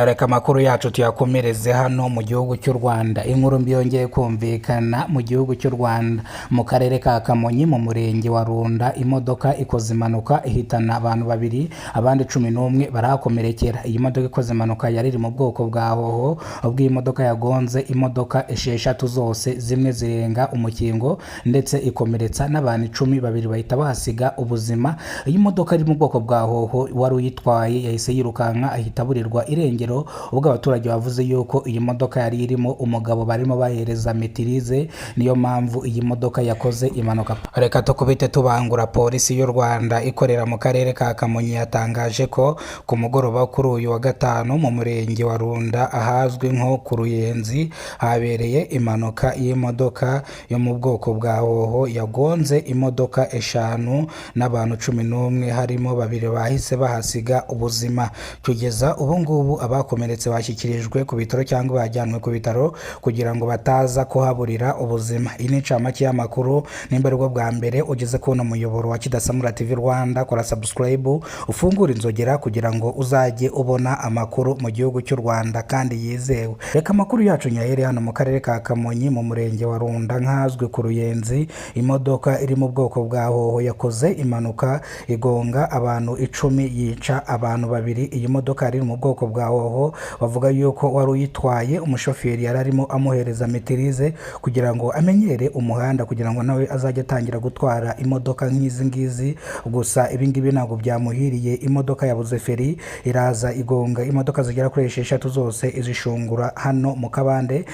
Reka amakuru yacu tuyakomereze hano mu gihugu cy'u Rwanda. Inkuru mbi yongeye kumvikana mu gihugu cy'u Rwanda mu karere ka Kamonyi mu murenge wa Runda. Imodoka ikoze impanuka ihitana abantu babiri, abandi 11 barakomerekera. Iyi modoka ikoze impanuka yari iri mu bwoko bwa hoho, ubwo iyi modoka yagonze imodoka 6 zose, zimwe zirenga umukingo ndetse ikomeretsa n'abantu 10, babiri bahita bahasiga ubuzima. Iyi modoka iri mu bwoko bwa hoho, wari uyitwaye yahise yirukanka ahita burirwa irengero, ubwo abaturage bavuze yuko iyi modoka yari irimo umugabo barimo bahereza metirize, niyo mpamvu iyi modoka yakoze impanuka. Reka tukubite tubangura. Polisi y'u Rwanda ikorera mu karere ka Kamonyi yatangaje ko ku mugoroba kuri uyu wa gatanu mu murenge wa Runda ahazwi nko ku Ruyenzi habereye impanuka y'imodoka yo mu bwoko bwa hoho yagonze imodoka 5 n'abantu 11, harimo babiri bahise bahasiga ubuzima. Kugeza ubu ngubu abakomeretse bashyikirijwe ku bitaro cyangwa bajyanwe ku bitaro kugira ngo bataza kuhaburira ubuzima. Iyi ni incamake y'amakuru. Nimba aribwo bwa mbere ugeze kuno muyoboro wa Kidasamura TV Rwanda, kora subscribe, ufungura inzogera kugira ngo uzajye ubona amakuru mu gihugu cy'u Rwanda kandi yizewe. Reka amakuru yacu nyahere hano mu karere ka Kamonyi mu murenge wa Runda nkazwe ku Ruyenzi. Imodoka iri mu bwoko bwa hoho yakoze impanuka igonga abantu 10, yica abantu babiri. Iyi modoka iri mu bwoko bwa hoho bavuga yuko wari uyitwaye umushoferi yari arimo amuhereza metirize kugira ngo amenyere umuhanda kugira ngo nawe azajya atangira gutwara imodoka nk'izi ngizi. Gusa ibi ngibi ntabwo byamuhiriye, imodoka yabuze feri iraza igonga imodoka zigera kuri 6 zose, izishungura hano mu Kabande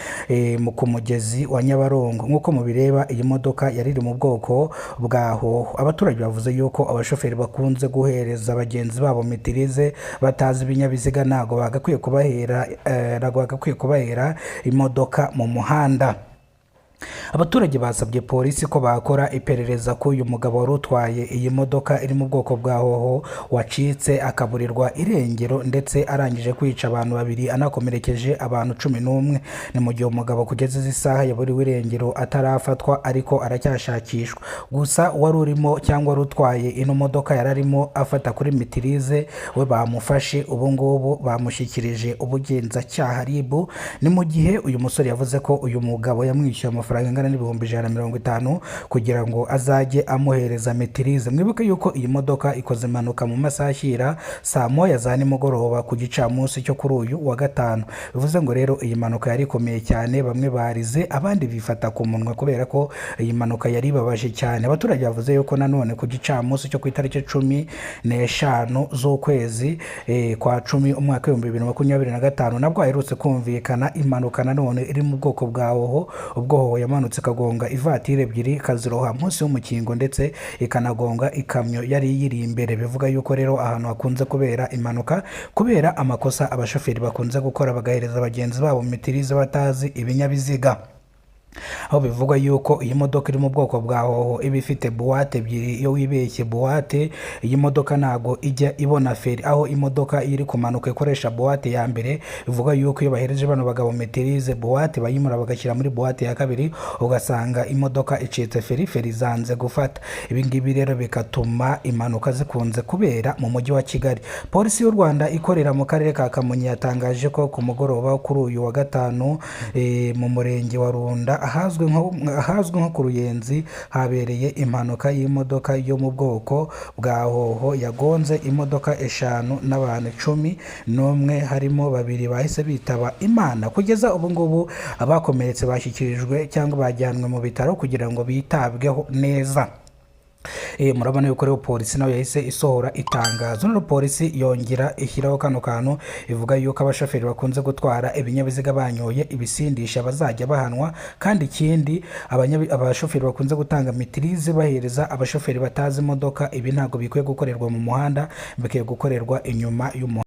mu kumugezi wa Nyabarongo. Nk'uko mubireba iyi modoka yari iri mu bwoko bwa hoho. Abaturage bavuze yuko abashoferi bakunze guhereza abagenzi babo metirize batazi ibinyabiziga, ntago bagakwiye kubahera imodoka mu muhanda. Abaturage basabye polisi ko bakora iperereza ko uyu mugabo wari utwaye iyi modoka iri mu bwoko bwa hoho wacitse akaburirwa irengero ndetse arangije kwica abantu babiri anakomerekeje abantu 11. Ni mu gihe umugabo kugeza izi saha yaburiwe irengero atarafatwa ariko aracyashakishwa. Gusa wari urimo cyangwa wari utwaye ino modoka yararimo afata kuri mitirize we bamufashe, ubu ngubu bamushyikirije ubugenzacyaha RIB. Ni mu gihe uyu musore yavuze ko uyu mugabo yamwishyuye amafaranga angana n'ibihumbi 150 kugira ngo azajye amuhereza metirize. Mwibuke yuko iyi modoka ikoze impanuka mu masaha ashyira saa moya za nimugoroba ku gicamunsi cyo kuri uyu wa gatanu. Bivuze ngo rero iyi mpanuka yari ikomeye cyane, bamwe barize abandi bifata ku munwa kubera ko iyi mpanuka yari ibabaje cyane. Abaturage bavuze yuko nanone ku gicamunsi cyo ku itariki 15 z'ukwezi kwa 10 umwaka wa 2025 nabwo aherutse kumvikana impanuka nanone iri mu bwoko bwa hoho, ubwo hoho yamanutse kagonga ivatire ebyiri kaziroha munsi y'umukingo ndetse ikanagonga ikamyo yari yiri imbere. Bivuga yuko rero ahantu hakunze kubera impanuka kubera amakosa abashoferi bakunze gukora bagahereza abagenzi babo metirize batazi ibinyabiziga. Aho bivugwa yuko iyi modoka iri mu bwoko bwa hoho iba ifite buwate ebyiri. Iyo wibeshye buwate, iyi modoka ntago ijya ibona feri. Aho imodoka iri kumanuka ikoresha buwate ya mbere, bivuga yuko iyo bahereje bano bagabo metirize buwate bayimura bagashyira muri buwate ya kabiri, ugasanga imodoka icitse feri zanze gufata. Ibi ngibi rero bigatuma impanuka zikunze kubera mu mujyi wa Kigali. Polisi y'u Rwanda ikorera mu karere ka Kamonyi yatangaje ko ku mugoroba kuri uyu wa gatanu mu murenge wa Runda ahazwi nko ku Ruyenzi habereye impanuka y'imodoka yo mu bwoko bwa hoho yagonze imodoka 5 n'abantu 11, harimo babiri bahise bitaba Imana. Kugeza ubu ngubu abakomeretse bashyikirijwe cyangwa bajyanwe mu bitaro kugira ngo bitabweho neza. Murabona yuko rero polisi nayo yahise isohora itangazo. None polisi yongera ishyiraho kano kantu ivuga yuko abashoferi bakunze gutwara ibinyabiziga banyoye ibisindisha bazajya bahanwa, kandi ikindi abashoferi bakunze gutanga metirize bahereza abashoferi batazi imodoka, ibi ntabwo bikwiye gukorerwa mu muhanda, bikwiye gukorerwa inyuma y'umuhanda.